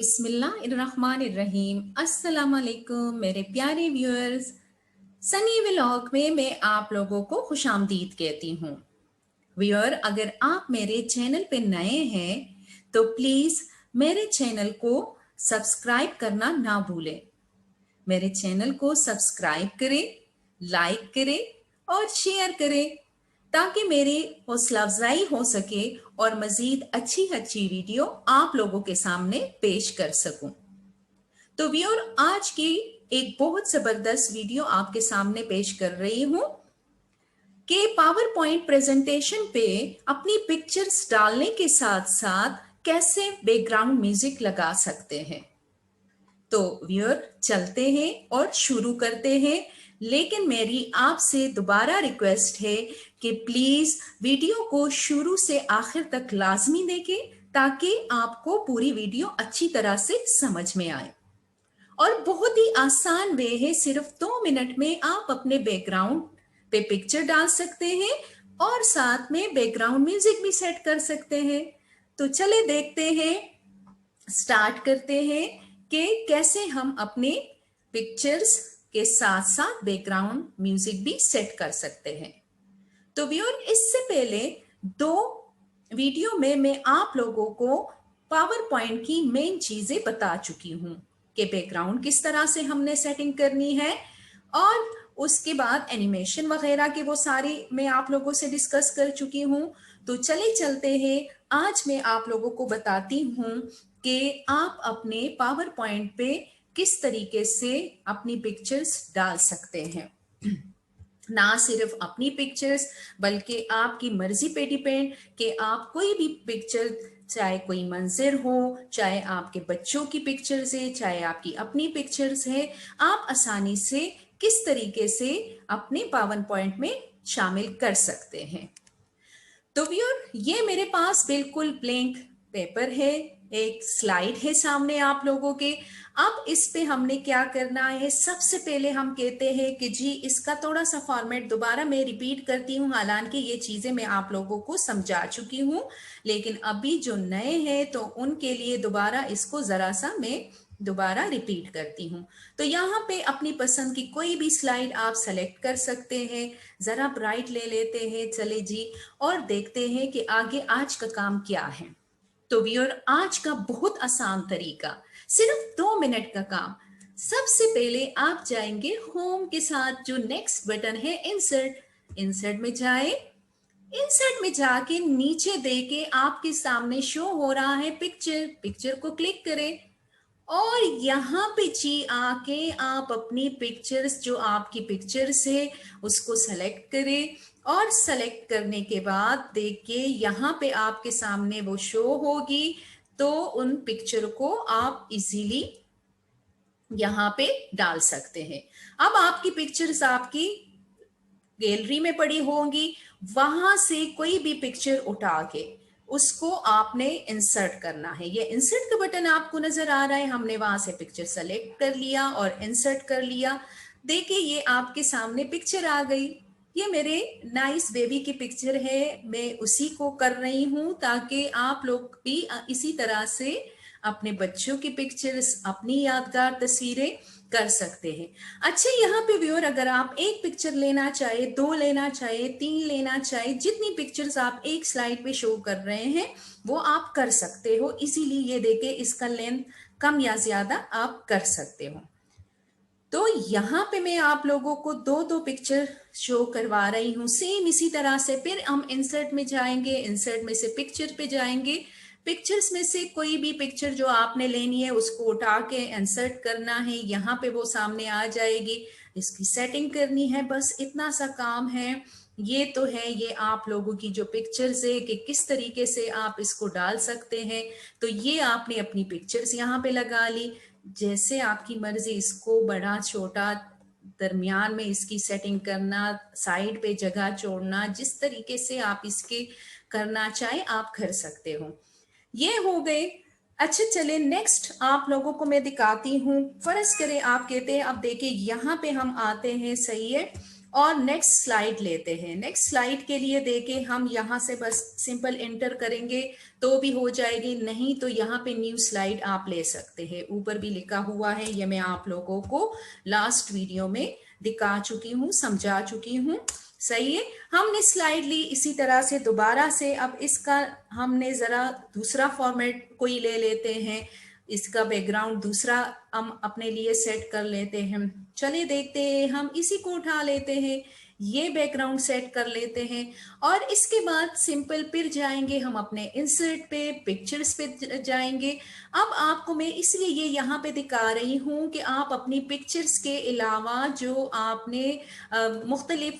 बिस्मिल्लाहिर्रहमानिर्रहीम। अस्सलाम वालेकुम मेरे प्यारे व्यूअर्स। सनी व्लॉग में मैं आप लोगों को खुशामदीद कहती हूँ। व्यूअर, अगर आप मेरे चैनल पे नए हैं तो प्लीज़ मेरे चैनल को सब्सक्राइब करना ना भूलें। मेरे चैनल को सब्सक्राइब करें, लाइक करें और शेयर करें ताकि मेरी हौसला अफजाई हो सके और मज़ीद अच्छी अच्छी वीडियो आप लोगों के सामने पेश कर सकूं। तो व्यूअर, आज की एक बहुत ज़बरदस्त वीडियो आपके सामने पेश कर रही हूं कि पावर पॉइंट प्रेजेंटेशन पे अपनी पिक्चर्स डालने के साथ साथ कैसे बैकग्राउंड म्यूजिक लगा सकते हैं। तो व्यूअर, चलते हैं और शुरू करते हैं। लेकिन मेरी आपसे दोबारा रिक्वेस्ट है कि प्लीज वीडियो को शुरू से आखिर तक लाजमी देखें ताकि आपको पूरी वीडियो अच्छी तरह से समझ में आए। और बहुत ही आसान वे है, सिर्फ 2 मिनट में आप अपने बैकग्राउंड पे पिक्चर डाल सकते हैं और साथ में बैकग्राउंड म्यूजिक भी सेट कर सकते हैं। तो चले देखते हैं, स्टार्ट करते हैं कि कैसे हम अपने पिक्चर्स के साथ साथ बैकग्राउंड म्यूजिक भी सेट कर सकते हैं। तो व्यूअर, इससे पहले 2 वीडियो में मैं आप लोगों को पावर पॉइंट की मेन चीजें बता चुकी हूं कि बैकग्राउंड किस तरह से हमने सेटिंग करनी है और उसके बाद एनिमेशन वगैरह के वो सारी मैं आप लोगों से डिस्कस कर चुकी हूं। तो चले चलते हैं, आज मैं आप लोगों को बताती हूं कि आप अपने पावर पॉइंट पे किस तरीके से अपनी पिक्चर्स डाल सकते हैं। ना सिर्फ अपनी पिक्चर्स बल्कि आपकी मर्जी पे डिपेंड कि आप कोई भी पिक्चर, चाहे कोई मंजर हो, चाहे आपके बच्चों की पिक्चर्स है, चाहे आपकी अपनी पिक्चर्स है, आप आसानी से किस तरीके से अपने पावर पॉइंट में शामिल कर सकते हैं। तो व्यूअर, ये मेरे पास बिल्कुल ब्लैंक पेपर है, एक स्लाइड है सामने आप लोगों के। अब इस पे हमने क्या करना है, सबसे पहले हम कहते हैं कि जी इसका थोड़ा सा फॉर्मेट दोबारा मैं रिपीट करती हूँ, हालांकि ये चीजें मैं आप लोगों को समझा चुकी हूँ, लेकिन अभी जो नए हैं तो उनके लिए दोबारा इसको जरा सा मैं दोबारा रिपीट करती हूँ। तो यहाँ पे अपनी पसंद की कोई भी स्लाइड आप सेलेक्ट कर सकते हैं। जरा ब्राइट ले लेते हैं, चले जी, और देखते हैं कि आगे आज का काम क्या है। तो व्यूअर, आज का बहुत आसान तरीका, सिर्फ 2 मिनट का काम। सबसे पहले आप जाएंगे होम के साथ जो नेक्स्ट बटन है इंसर्ट, इंसर्ट में जाए, इंसर्ट में जाके नीचे देके आपके सामने शो हो रहा है पिक्चर, पिक्चर को क्लिक करें और यहाँ पे जी आके आप अपनी पिक्चर्स, जो आपकी पिक्चर्स है उसको सेलेक्ट करें और सेलेक्ट करने के बाद देखिए यहाँ पे आपके सामने वो शो होगी। तो उन पिक्चर को आप इजीली यहाँ पे डाल सकते हैं। अब आपकी पिक्चर्स आपकी गैलरी में पड़ी होंगी, वहां से कोई भी पिक्चर उठा के उसको आपने इंसर्ट करना है। ये इंसर्ट का बटन आपको नजर आ रहा है, हमने वहां से पिक्चर सेलेक्ट कर लिया और इंसर्ट कर लिया। देखिए ये आपके सामने पिक्चर आ गई। ये मेरे नाइस बेबी की पिक्चर है, मैं उसी को कर रही हूं ताकि आप लोग भी इसी तरह से अपने बच्चों की पिक्चर्स, अपनी यादगार तस्वीरें कर सकते हैं। अच्छा, यहाँ पे व्यूअर, अगर आप एक पिक्चर लेना चाहे, 2 लेना चाहे, 3 लेना चाहे, जितनी पिक्चर्स आप एक स्लाइड पे शो कर रहे हैं वो आप कर सकते हो इसीलिए। ये देखे, इसका लेंथ कम या ज्यादा आप कर सकते हो। तो यहाँ पे मैं आप लोगों को 2-2 पिक्चर शो करवा रही हूँ सेम इसी तरह से। फिर हम इंसर्ट में जाएंगे, इंसर्ट में से पिक्चर पे जाएंगे, पिक्चर्स में से कोई भी पिक्चर जो आपने लेनी है उसको उठा के इंसर्ट करना है, यहाँ पे वो सामने आ जाएगी। इसकी सेटिंग करनी है, बस इतना सा काम है। ये तो है ये आप लोगों की जो पिक्चर्स है कि किस तरीके से आप इसको डाल सकते हैं। तो ये आपने अपनी पिक्चर्स यहाँ पे लगा ली, जैसे आपकी मर्जी, इसको बड़ा छोटा दरमियान में इसकी सेटिंग करना, साइड पे जगह छोड़ना, जिस तरीके से आप इसके करना चाहे आप कर सकते हो। ये हो गए। अच्छा चले नेक्स्ट आप लोगों को मैं दिखाती हूँ। फर्ज करें आप कहते हैं, अब देखिए यहाँ पे हम आते हैं, सही है, और नेक्स्ट स्लाइड लेते हैं। नेक्स्ट स्लाइड के लिए देके हम यहाँ से बस सिंपल एंटर करेंगे तो भी हो जाएगी, नहीं तो यहाँ पे न्यू स्लाइड आप ले सकते हैं। ऊपर भी लिखा हुआ है, ये मैं आप लोगों को लास्ट वीडियो में दिखा चुकी हूँ, समझा चुकी हूँ। सही है, हमने स्लाइड ली इसी तरह से दोबारा से। अब इसका हमने जरा दूसरा फॉर्मेट कोई ले लेते हैं, इसका बैकग्राउंड दूसरा हम अपने लिए सेट कर लेते हैं। चलिए देखते हैं, हम इसी को उठा लेते हैं, ये बैकग्राउंड सेट कर लेते हैं और इसके बाद सिंपल फिर जाएंगे हम अपने इंसर्ट पे, पिक्चर्स पे जाएंगे। अब आपको मैं इसलिए ये यहाँ पे दिखा रही हूँ कि आप अपनी पिक्चर्स के अलावा जो आपने मुख्तलिफ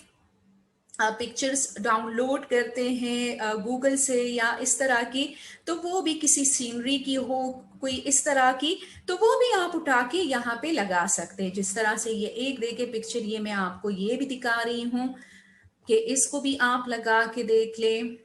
पिक्चर्स डाउनलोड करते हैं गूगल से या इस तरह की, तो वो भी किसी सीनरी की हो, कोई इस तरह की, तो वो भी आप उठा के यहाँ पे लगा सकते हैं। जिस तरह से ये एक देखे पिक्चर, ये मैं आपको ये भी दिखा रही हूँ कि इसको भी आप लगा के देख लें।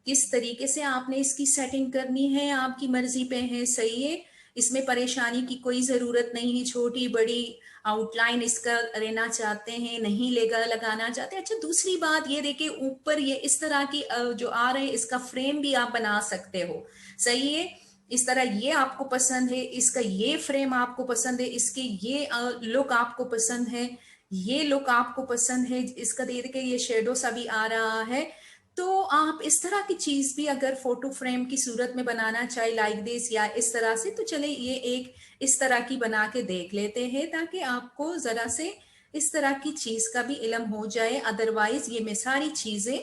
किस तरीके से आपने इसकी सेटिंग करनी है आपकी मर्जी पे है। सही है, इसमें परेशानी की कोई जरूरत नहीं है। छोटी बड़ी आउटलाइन इसका रहना चाहते हैं, नहीं लगाना चाहते। अच्छा, दूसरी बात ये देखिए, ऊपर ये इस तरह की जो आ रहे हैं, इसका फ्रेम भी आप बना सकते हो। सही है, इस तरह ये आपको पसंद है, इसका ये फ्रेम आपको पसंद है, इसके ये लुक आपको पसंद है, ये लुक आपको पसंद है, इसका देख के ये शेडो सा भी आ रहा है, तो आप इस तरह की चीज भी अगर फोटो फ्रेम की सूरत में बनाना चाहे लाइक दिस या इस तरह से, तो चले ये एक इस तरह की बना के देख लेते हैं ताकि आपको जरा से इस तरह की चीज का भी इल्म हो जाए। अदरवाइज ये मैं सारी चीजें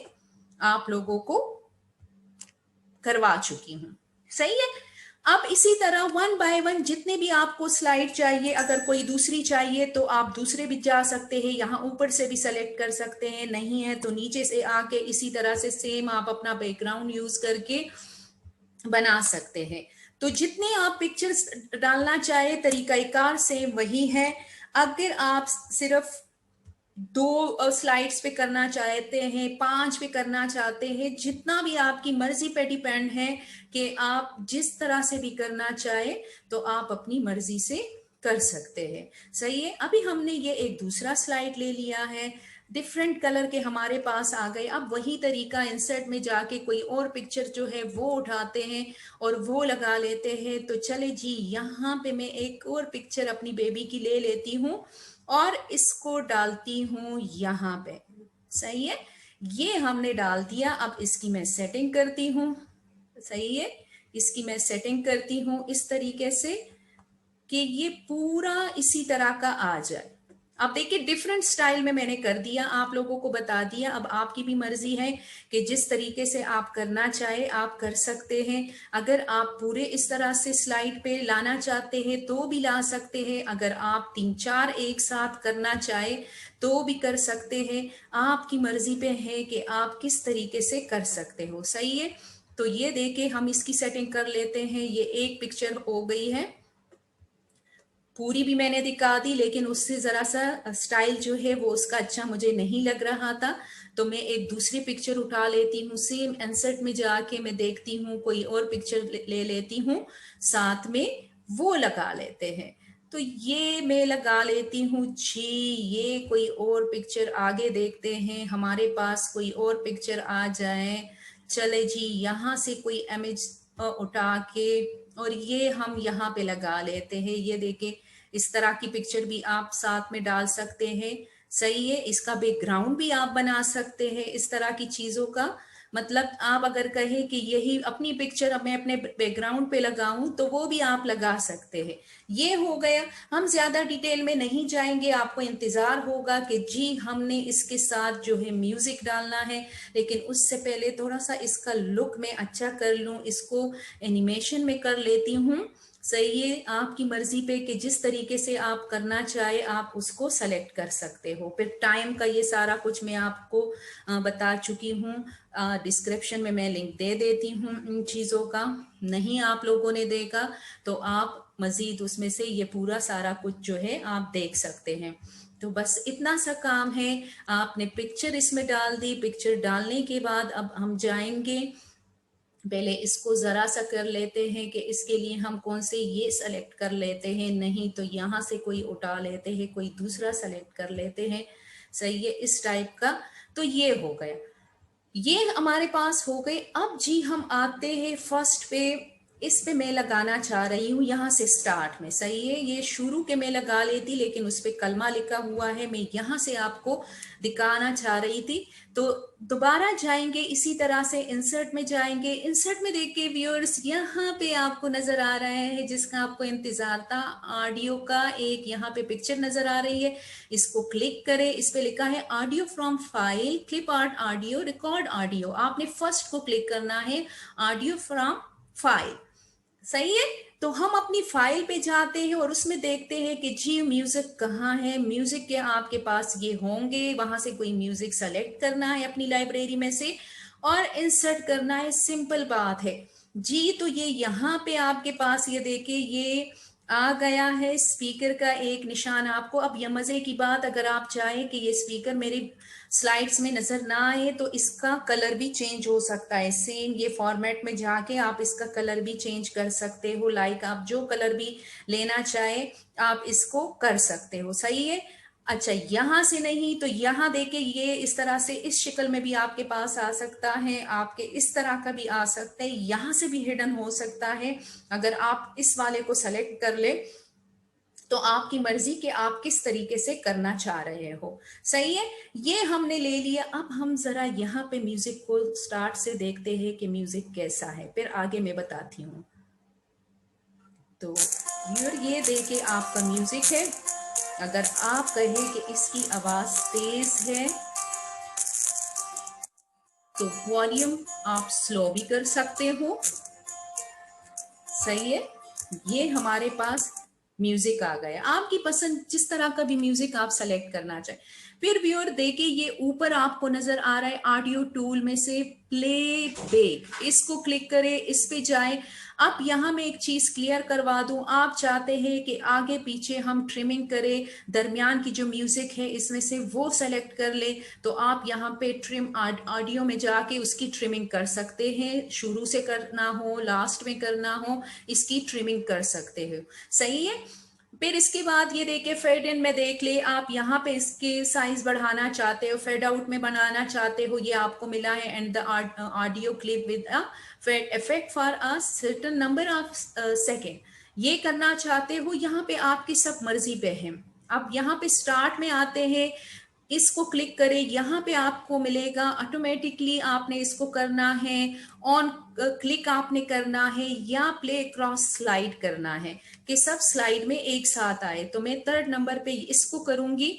आप लोगों को करवा चुकी हूँ। सही है, अब इसी तरह वन बाय वन जितने भी आपको स्लाइड चाहिए, अगर कोई दूसरी चाहिए तो आप दूसरे भी जा सकते हैं, यहाँ ऊपर से भी सेलेक्ट कर सकते हैं, नहीं है तो नीचे से आके इसी तरह से सेम आप अपना बैकग्राउंड यूज करके बना सकते हैं। तो जितने आप पिक्चर्स डालना चाहे तरीकाकार से वही है। अगर आप सिर्फ 2 स्लाइड्स पे करना चाहते हैं, 5 पे करना चाहते हैं, जितना भी आपकी मर्जी पे डिपेंड है कि आप जिस तरह से भी करना चाहे तो आप अपनी मर्जी से कर सकते हैं। सही है, अभी हमने ये एक दूसरा स्लाइड ले लिया है, डिफरेंट कलर के हमारे पास आ गए। अब वही तरीका इंसर्ट में जाके कोई और पिक्चर जो है वो उठाते हैं और वो लगा लेते हैं। तो चले जी, यहाँ पे मैं एक और पिक्चर अपनी बेबी की ले लेती हूँ और इसको डालती हूँ यहाँ पे। सही है, ये हमने डाल दिया। अब इसकी मैं सेटिंग करती हूँ। सही है, इसकी मैं सेटिंग करती हूँ इस तरीके से कि ये पूरा इसी तरह का आ जाए। अब देखिए, डिफरेंट स्टाइल में मैंने कर दिया, आप लोगों को बता दिया। अब आपकी भी मर्जी है कि जिस तरीके से आप करना चाहे आप कर सकते हैं। अगर आप पूरे इस तरह से स्लाइड पे लाना चाहते हैं तो भी ला सकते हैं, अगर आप 3-4 एक साथ करना चाहे तो भी कर सकते हैं। आपकी मर्जी पे है कि आप किस तरीके से कर सकते हो। सही है, तो ये देके हम इसकी सेटिंग कर लेते हैं। ये एक पिक्चर हो गई है, पूरी भी मैंने दिखा दी, लेकिन उससे जरा सा स्टाइल जो है वो उसका अच्छा मुझे नहीं लग रहा था, तो मैं एक दूसरी पिक्चर उठा लेती हूँ। सेम इंसर्ट में जाके मैं देखती हूँ कोई और पिक्चर ले लेती हूँ, साथ में वो लगा लेते हैं। तो ये मैं लगा लेती हूँ जी। ये कोई और पिक्चर आगे देखते हैं, हमारे पास कोई और पिक्चर आ जाए। चले जी, यहाँ से कोई इमेज उठा के और ये हम यहाँ पे लगा लेते हैं। ये देखे, इस तरह की पिक्चर भी आप साथ में डाल सकते हैं। सही है, इसका बैकग्राउंड भी आप बना सकते हैं इस तरह की चीजों का। मतलब आप अगर कहें कि यही अपनी पिक्चर अब मैं अपने बैकग्राउंड पे लगाऊं तो वो भी आप लगा सकते हैं। ये हो गया, हम ज्यादा डिटेल में नहीं जाएंगे। आपको इंतजार होगा कि जी हमने इसके साथ जो है म्यूजिक डालना है, लेकिन उससे पहले थोड़ा सा इसका लुक मैं अच्छा कर लूं, इसको एनिमेशन में कर लेती हूँ। सही है, आपकी मर्जी पे कि जिस तरीके से आप करना चाहे आप उसको सेलेक्ट कर सकते हो। फिर टाइम का ये सारा कुछ मैं आपको बता चुकी हूँ, डिस्क्रिप्शन में मैं लिंक दे देती हूँ इन चीज़ों का। नहीं आप लोगों ने देखा तो आप मजीद उसमें से ये पूरा सारा कुछ जो है आप देख सकते हैं। तो बस इतना सा काम है, आपने पिक्चर इसमें डाल दी। पिक्चर डालने के बाद अब हम जाएंगे, पहले इसको जरा सा कर लेते हैं कि इसके लिए हम कौन से ये सेलेक्ट कर लेते हैं, नहीं तो यहाँ से कोई उठा लेते हैं, कोई दूसरा सेलेक्ट कर लेते हैं। सही है, इस टाइप का। तो ये हो गया, ये हमारे पास हो गए। अब जी हम आते हैं फर्स्ट पे, इस पे मैं लगाना चाह रही हूँ यहाँ से स्टार्ट में, सही है, ये शुरू के मैं लगा लेती लेकिन उस पे कलमा लिखा हुआ है, मैं यहाँ से आपको दिखाना चाह रही थी। तो दोबारा जाएंगे इसी तरह से, इंसर्ट में जाएंगे, इंसर्ट में देखिए व्यूअर्स यहाँ पे आपको नजर आ रहा है जिसका आपको इंतजार था, ऑडियो का एक यहाँ पे पिक्चर नजर आ रही है, इसको क्लिक करें, इस पे लिखा है audio from file, clip art audio, record audio, आपने फर्स्ट को क्लिक करना है, ऑडियो फ्रॉम फाइल, सही है। तो हम अपनी फाइल पे जाते हैं और उसमें देखते हैं कि जी म्यूजिक कहाँ है, म्यूजिक के आपके पास ये होंगे, वहां से कोई म्यूजिक सेलेक्ट करना है अपनी लाइब्रेरी में से और इंसर्ट करना है, सिंपल बात है जी। तो ये यहाँ पे आपके पास ये देखिए ये आ गया है स्पीकर का एक निशान आपको। अब यह मजे की बात, अगर आप चाहें कि ये स्पीकर मेरे स्लाइड्स में नजर ना आए तो इसका कलर भी चेंज हो सकता है, सेम ये फॉर्मेट में जाके आप इसका कलर भी चेंज कर सकते हो, लाइक आप जो कलर भी लेना चाहे आप इसको कर सकते हो, सही है। अच्छा, यहां से नहीं तो यहां देखे ये इस तरह से इस शक्ल में भी आपके पास आ सकता है, आपके इस तरह का भी आ सकता है, यहां से भी हिडन हो सकता है। अगर आप इस वाले को सेलेक्ट कर ले तो आपकी मर्जी कि आप किस तरीके से करना चाह रहे हो, सही है। ये हमने ले लिया, अब हम जरा यहाँ पे म्यूजिक को स्टार्ट से देखते हैं कि म्यूजिक कैसा है, फिर आगे मैं बताती हूँ। तो ये देखिए आपका म्यूजिक है, अगर आप कहें कि इसकी आवाज तेज है तो वॉल्यूम आप स्लो भी कर सकते हो, सही है। ये हमारे पास म्यूजिक आ गया, आपकी पसंद जिस तरह का भी म्यूजिक आप सेलेक्ट करना चाहे। फिर व्यूअर देखिए ये ऊपर आपको नजर आ रहा है ऑडियो टूल में से प्ले बैक, इसको क्लिक करें, इस पे जाए। अब यहाँ मैं एक चीज क्लियर करवा दूं, आप चाहते हैं कि आगे पीछे हम ट्रिमिंग करें, दरमियान की जो म्यूजिक है इसमें से वो सेलेक्ट कर ले, तो आप यहाँ पे ट्रिम ऑडियो में जाके उसकी ट्रिमिंग कर सकते हैं, शुरू से करना हो लास्ट में करना हो इसकी ट्रिमिंग कर सकते हो, सही है। फिर इसके बाद ये देखिए फेड इन में देख ले, आप यहाँ पे इसके साइज बढ़ाना चाहते हो, फेड आउट में बनाना चाहते हो, ये आपको मिला है, and the audio clip with a fade effect for a certain number of second, ये करना चाहते हो, यहाँ पे आपकी सब मर्जी पे है। अब यहाँ पे स्टार्ट में आते हैं, इसको क्लिक करें, यहाँ पे आपको मिलेगा ऑटोमेटिकली, आपने इसको करना है ऑन क्लिक आपने करना है या प्ले क्रॉस स्लाइड करना है कि सब स्लाइड में एक साथ आए, तो मैं थर्ड नंबर पे इसको करूंगी।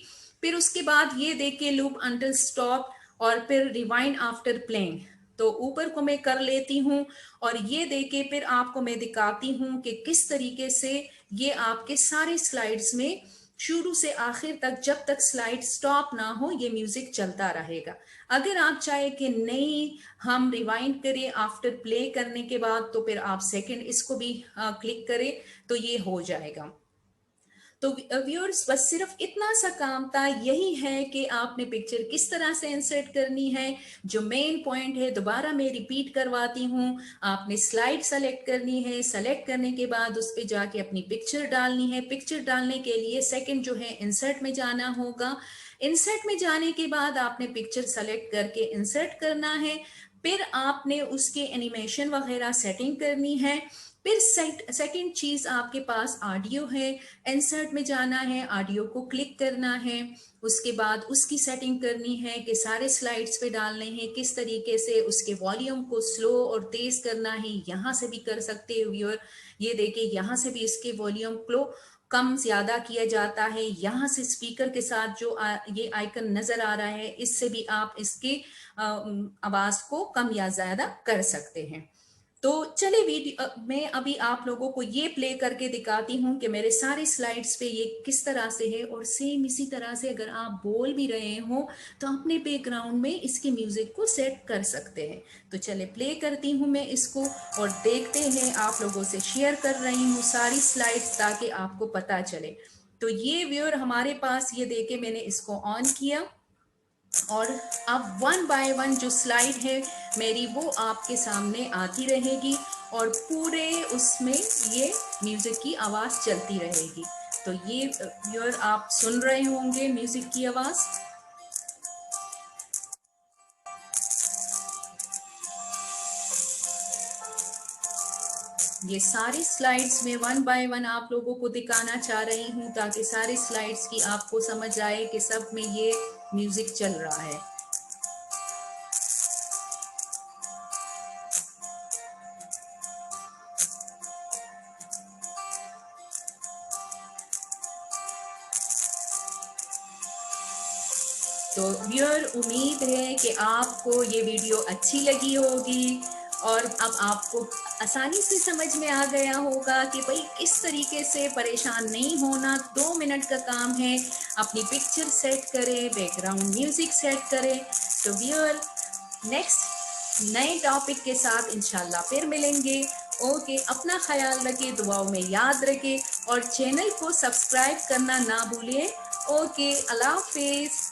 फिर उसके बाद ये देखिए लूप अंटिल स्टॉप और फिर रिवाइंड आफ्टर प्लेइंग, तो ऊपर को मैं कर लेती हूँ और ये देखे फिर आपको मैं दिखाती हूँ कि किस तरीके से ये आपके सारे स्लाइड्स में शुरू से आखिर तक जब तक स्लाइड स्टॉप ना हो ये म्यूजिक चलता रहेगा। अगर आप चाहे कि नहीं हम रिवाइंड करें आफ्टर प्ले करने के बाद, तो फिर आप सेकंड इसको भी क्लिक करें तो ये हो जाएगा। तो व्यूअर्स बस सिर्फ इतना सा काम था, यही है कि आपने पिक्चर किस तरह से इंसर्ट करनी है। जो मेन पॉइंट है दोबारा मैं रिपीट करवाती हूँ, आपने स्लाइड सेलेक्ट करनी है, सेलेक्ट करने के बाद उस पर जाके अपनी पिक्चर डालनी है, पिक्चर डालने के लिए सेकंड जो है इंसर्ट में जाना होगा, इंसर्ट में जाने के बाद आपने पिक्चर सेलेक्ट करके इंसर्ट करना है, फिर आपने उसके एनिमेशन वगैरह सेटिंग करनी है। फिर सेकंड चीज आपके पास ऑडियो है, इंसर्ट में जाना है, ऑडियो को क्लिक करना है, उसके बाद उसकी सेटिंग करनी है कि सारे स्लाइड्स पे डालने हैं, किस तरीके से उसके वॉल्यूम को स्लो और तेज करना है, यहाँ से भी कर सकते हो व्यूअर। ये देखिए यहाँ से भी इसके वॉल्यूम को कम ज्यादा किया जाता है, यहाँ से स्पीकर के साथ जो ये आइकन नजर आ रहा है इससे भी आप इसकी आवाज को कम या ज्यादा कर सकते हैं। तो चले वीडियो में अभी आप लोगों को ये प्ले करके दिखाती हूँ कि मेरे सारे स्लाइड्स पे ये किस तरह से है, और सेम इसी तरह से अगर आप बोल भी रहे हो तो अपने बैकग्राउंड में इसके म्यूजिक को सेट कर सकते हैं। तो चले प्ले करती हूँ मैं इसको और देखते हैं, आप लोगों से शेयर कर रही हूँ सारी स्लाइड्स ताकि आपको पता चले। तो ये व्यूअर हमारे पास ये देके मैंने इसको ऑन किया और अब वन बाय वन जो स्लाइड है मेरी वो आपके सामने आती रहेगी और पूरे उसमें ये म्यूजिक की आवाज चलती रहेगी। तो ये व्यूअर आप सुन रहे होंगे म्यूजिक की आवाज। ये सारी स्लाइड्स में वन बाय वन आप लोगों को दिखाना चाह रही हूँ ताकि सारी स्लाइड्स की आपको समझ आए कि सब में ये म्यूजिक चल रहा है। तो व्यूअर, उम्मीद है कि आपको ये वीडियो अच्छी लगी होगी और अब आपको आसानी से समझ में आ गया होगा कि भाई किस तरीके से परेशान नहीं होना। 2 मिनट का काम है, अपनी पिक्चर सेट करें, बैकग्राउंड म्यूजिक सेट करें। तो व्यूअर, नेक्स्ट नए टॉपिक के साथ इंशाल्लाह फिर मिलेंगे। ओके, अपना ख्याल रखें, दुआओं में याद रखें और चैनल को सब्सक्राइब करना ना भूलें। ओके, अल्लाह हाफिज।